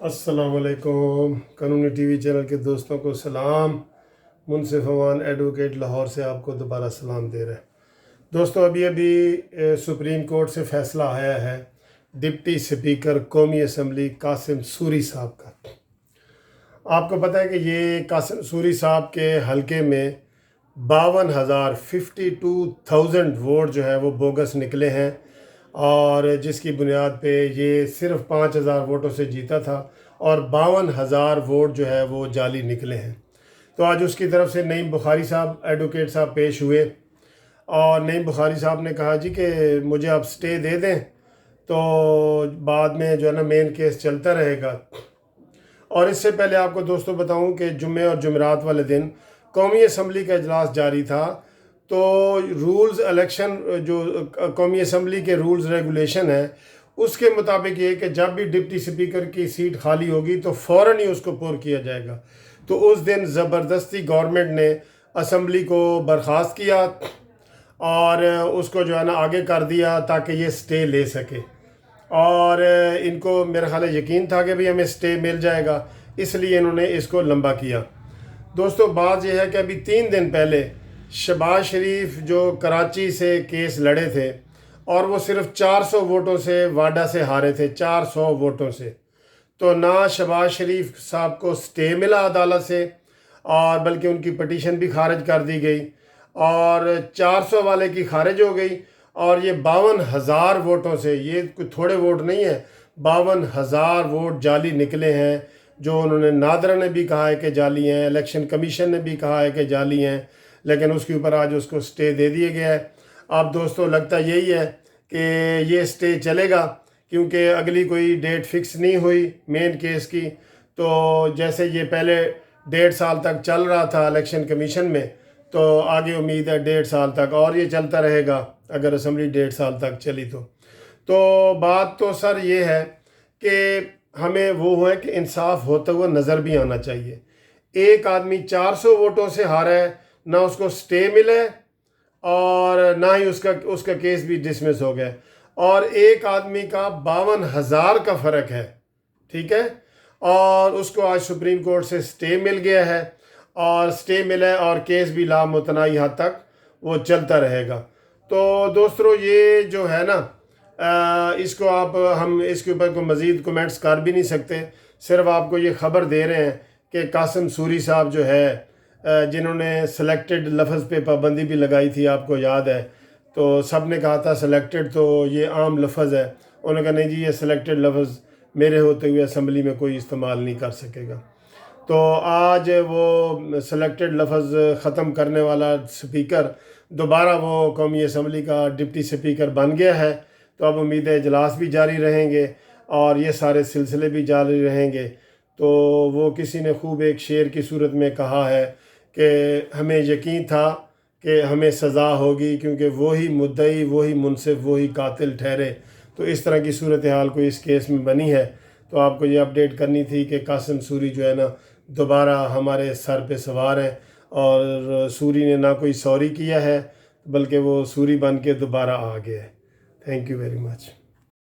अस्सलाम वालेकुम। कानूनी टीवी चैनल के दोस्तों को सलाम। मुनसिफ अमान एडवोकेट लाहौर से आपको दोबारा सलाम दे रहे हैं। दोस्तों, अभी सुप्रीम कोर्ट से फ़ैसला आया है डिप्टी स्पीकर कौमी असम्बली कासिम सूरी साहब का। आपको पता है कि ये कासिम सूरी साहब के हलके में 52,000 वोट जो है वो बोगस निकले हैं, और जिसकी बुनियाद पे ये सिर्फ 5,000 वोटों से जीता था और 52,000 वोट जो है वो जाली निकले हैं। तो आज उसकी तरफ से नईम बुखारी साहब एडवोकेट साहब पेश हुए और नईम बुखारी साहब ने कहा जी कि मुझे आप स्टे दे दें तो बाद में जो है ना मेन केस चलता रहेगा। और इससे पहले आपको दोस्तों बताऊं कि जुम्मे और जुमेरात वाले दिन कौमी असम्बली का इजलास जारी था। तो रूल्स इलेक्शन जो कौमी असम्बली के रूल्स रेगुलेशन है उसके मुताबिक ये कि जब भी डिप्टी स्पीकर की सीट खाली होगी तो फ़ौरन ही उसको पुर किया जाएगा। तो उस दिन ज़बरदस्ती गवर्नमेंट ने असम्बली को बर्खास्त किया और उसको जो है ना आगे कर दिया ताकि ये स्टे ले सके। और इनको मेरा ख्याल है यकीन था कि भाई हमें स्टे मिल जाएगा, इसलिए इन्होंने इसको लंबा किया। दोस्तों, बात यह है कि अभी 3 दिन पहले शहबाज शरीफ जो कराची से केस लड़े थे और वो सिर्फ 400 वोटों से वाडा से हारे थे, 400 वोटों से। तो ना शहबाज शरीफ साहब को स्टे मिला अदालत से और बल्कि उनकी पटिशन भी खारिज कर दी गई और 400 वाले की खारिज हो गई। और ये 52,000 वोटों से, ये कोई थोड़े वोट नहीं है, 52,000 वोट जाली निकले हैं, जो उन्होंने नादरा ने भी कहा है कि जाली हैं, इलेक्शन कमीशन ने भी कहा है कि जाली हैं, लेकिन उसके ऊपर आज उसको स्टे दे दिया गया है। अब दोस्तों लगता यही है कि ये स्टे चलेगा क्योंकि अगली कोई डेट फिक्स नहीं हुई मेन केस की। तो जैसे ये पहले 1.5 साल तक चल रहा था इलेक्शन कमीशन में, तो आगे उम्मीद है 1.5 साल तक और ये चलता रहेगा अगर असम्बली 1.5 साल तक चली तो बात तो सर ये है कि हमें वो है कि इंसाफ होता हुआ नज़र भी आना चाहिए। एक आदमी 400 वोटों से हारा है, ना उसको स्टे मिले और ना ही उसका केस भी डिसमिस हो गया, और एक आदमी का 52,000 का फ़र्क है, ठीक है, और उसको आज सुप्रीम कोर्ट से स्टे मिल गया है और स्टे मिला है और केस भी लामुतनाई हद तक वो चलता रहेगा। तो दोस्तों, ये जो है ना इसको हम इसके ऊपर कोई मज़ीद कमेंट्स कर भी नहीं सकते। सिर्फ आपको ये ख़बर दे रहे हैं कि कासिम सूरी साहब जो है जिन्होंने सेलेक्टेड लफ्ज़ पे पाबंदी भी लगाई थी, आपको याद है, तो सब ने कहा था सेलेक्टेड तो ये आम लफ्ज़ है। उन्होंने कहा नहीं जी, ये सेलेक्टेड लफ्ज़ मेरे होते हुए असम्बली में कोई इस्तेमाल नहीं कर सकेगा। तो आज वो सेलेक्टेड लफ्ज़ ख़त्म करने वाला स्पीकर दोबारा वो कौमी असम्बली का डिप्टी स्पीकर बन गया है। तो अब उम्मीद है इजलास भी जारी रहेंगे और ये सारे सिलसिले भी जारी रहेंगे। तो वो किसी ने खूब एक शेर की सूरत में कहा है कि हमें यकीन था कि हमें सज़ा होगी क्योंकि वही मुद्दई, वही मुनसिफ, वही कातिल ठहरे। तो इस तरह की सूरत हाल कोई इस केस में बनी है। तो आपको ये अपडेट करनी थी कि कासिम सूरी जो है ना दोबारा हमारे सर पे सवार है, और सूरी ने ना कोई सॉरी किया है बल्कि वो सूरी बन के दोबारा आ गया है। Thank you very much.